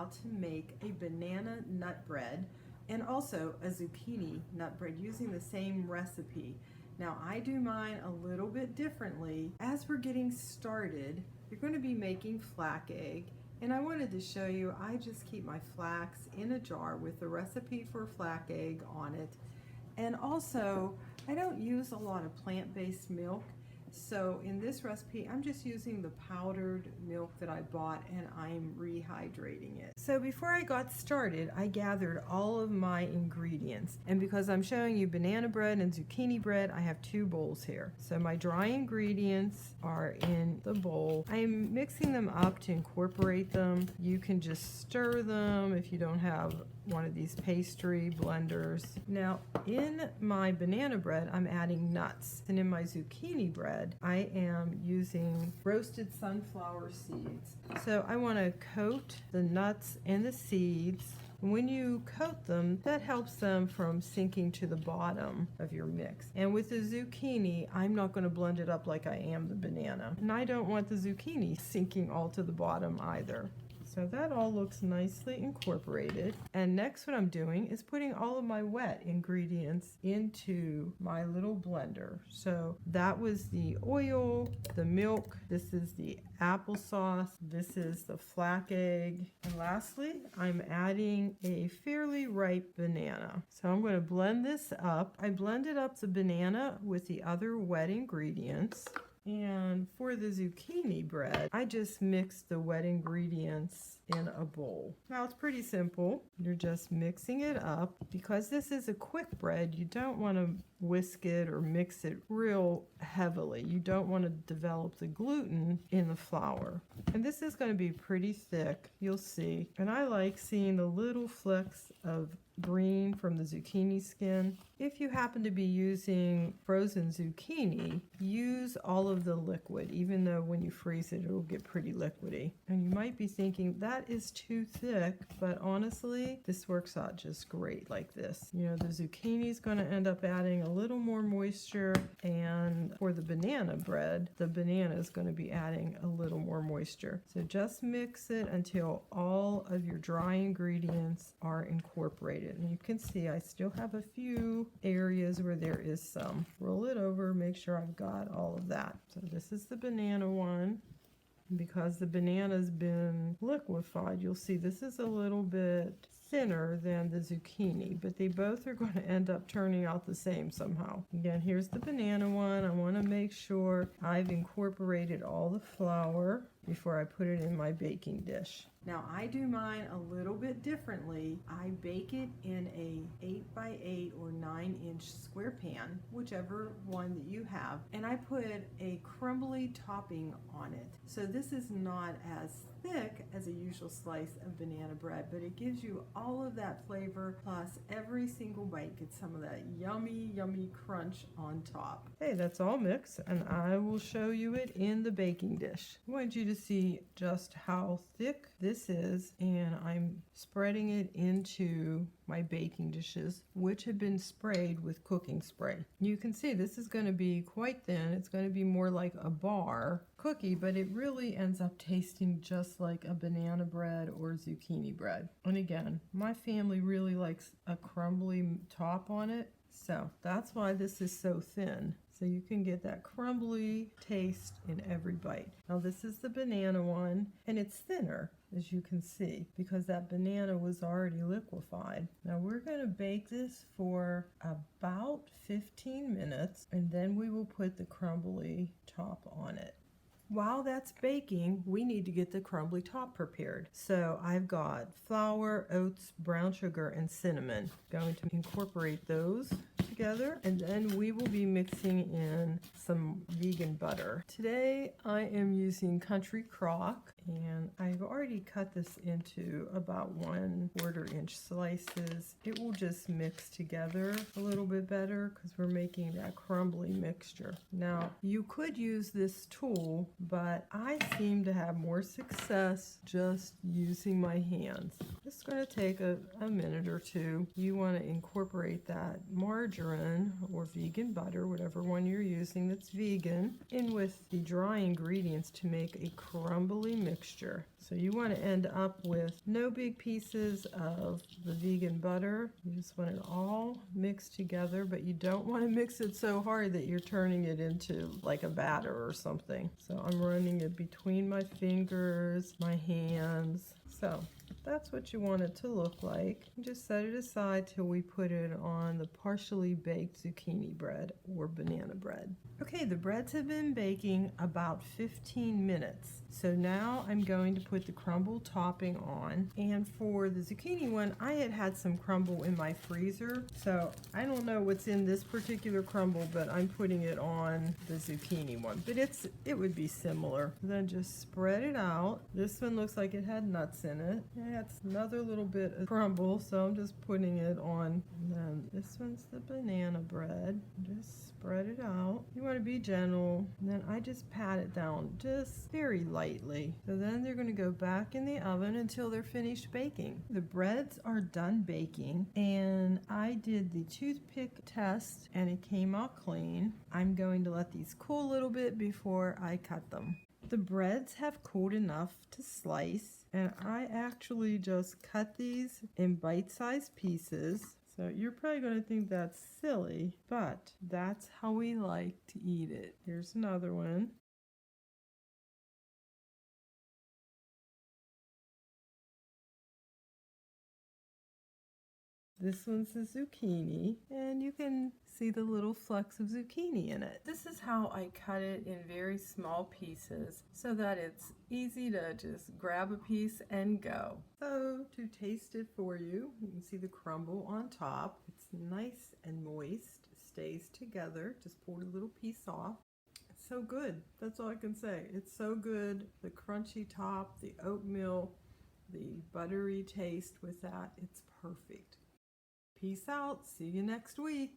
to make a banana nut bread and also a zucchini nut bread using the same recipe. Now I do mine a little bit differently. As we're getting started, you're going to be making flax egg, and I wanted to show you, I just keep my flax in a jar with the recipe for flax egg on it. And also, I don't use a lot of plant-based milk. So in this recipe, I'm just using the powdered milk that I bought, and I'm rehydrating it. So before I got started, I gathered all of my ingredients. And because I'm showing you banana bread and zucchini bread, I have 2 bowls here. So my dry ingredients are in the bowl. I'm mixing them up to incorporate them. You can just stir them if you don't have one of these pastry blenders. Now in my banana bread, I'm adding nuts. And in my zucchini bread, I am using roasted sunflower seeds. So I want to coat the nuts and the seeds. When you coat them, that helps them from sinking to the bottom of your mix. And with the zucchini, I'm not going to blend it up like I am the banana. And I don't want the zucchini sinking all to the bottom either. So that all looks nicely incorporated. And next what I'm doing is putting all of my wet ingredients into my little blender. So that was the oil, the milk, this is the applesauce, this is the flax egg, and lastly I'm adding a fairly ripe banana. So I'm going to blend this up. I blended up the banana with the other wet ingredients. And for the zucchini bread, I just mixed the wet ingredients in a bowl. Now it's pretty simple. You're just mixing it up. Because this is a quick bread, you don't want to whisk it or mix it real heavily. You don't want to develop the gluten in the flour. And this is going to be pretty thick, you'll see. And I like seeing the little flecks of green from the zucchini skin. If you happen to be using frozen zucchini, use all of the liquid, even though when you freeze it, it'll get pretty liquidy. And you might be thinking, that is too thick, but honestly, this works out just great like this. You know, the zucchini is going to end up adding a little more moisture, and for the banana bread, the banana is going to be adding a little more moisture. So just mix it until all of your dry ingredients are incorporated. And you can see I still have a few areas where there is some. Roll it over, make sure I've got all of that. So this is the banana one. Because the banana's been liquefied, you'll see this is a little bit thinner than the zucchini, but they both are going to end up turning out the same somehow. Again, here's the banana one. I want to make sure I've incorporated all the flour before I put it in my baking dish. Now I do mine a little bit differently. I bake it in a 8x8 or 9-inch square pan, whichever one that you have, and I put a crumbly topping on it. So this is not as thick as a usual slice of banana bread, but it gives you all of that flavor, plus every single bite gets some of that yummy, yummy crunch on top. Okay, that's all mixed, and I will show you it in the baking dish. I want you to see just how thick this is, and I'm spreading it into my baking dishes, which have been sprayed with cooking spray. You can see this is going to be quite thin. It's going to be more like a bar cookie, but it really ends up tasting just like a banana bread or zucchini bread. And again, my family really likes a crumbly top on it, so that's why this is so thin. So you can get that crumbly taste in every bite. Now this is the banana one, and it's thinner, as you can see, because that banana was already liquefied. Now we're going to bake this for about 15 minutes, and then we will put the crumbly top on it. While that's baking, we need to get the crumbly top prepared. So I've got flour, oats, brown sugar, and cinnamon. Going to incorporate those together, and then we will be mixing in some vegan butter. Today I am using Country Crock, and I've already cut this into about 1/4 inch slices. It will just mix together a little bit better because we're making that crumbly mixture. Now you could use this tool, but I seem to have more success just using my hands. It's going to take a minute or two. You want to incorporate that margarine or vegan butter, whatever one you're using that's vegan, in with the dry ingredients to make a crumbly mixture mixture. So you want to end up with no big pieces of the vegan butter. You just want it all mixed together, but you don't want to mix it so hard that you're turning it into like a batter or something. So I'm running it between my fingers, my hands. So that's what you want it to look like. Just set it aside till we put it on the partially baked zucchini bread or banana bread. Okay, the breads have been baking about 15 minutes. So now I'm going to put the crumble topping on. And for the zucchini one, I had some crumble in my freezer. So I don't know what's in this particular crumble, but I'm putting it on the zucchini one. But it would be similar. Then just spread it out. This one looks like it had nuts in it. That's another little bit of crumble, so I'm just putting it on. And then this one's the banana bread. Just spread it out. You want to be gentle. And then I just pat it down just very lightly. So then they're going to go back in the oven until they're finished baking. The breads are done baking, and I did the toothpick test and it came out clean. I'm going to let these cool a little bit before I cut them. The breads have cooled enough to slice, and I actually just cut these in bite-sized pieces. So you're probably going to think that's silly, but that's how we like to eat it. Here's another one. This one's the zucchini, and you can see the little flecks of zucchini in it. This is how I cut it in very small pieces so that it's easy to just grab a piece and go. So to taste it for you, you can see the crumble on top. It's nice and moist, stays together. Just pulled a little piece off. It's so good. That's all I can say. It's so good. The crunchy top, the oatmeal, the buttery taste with that, it's perfect. Peace out. See you next week.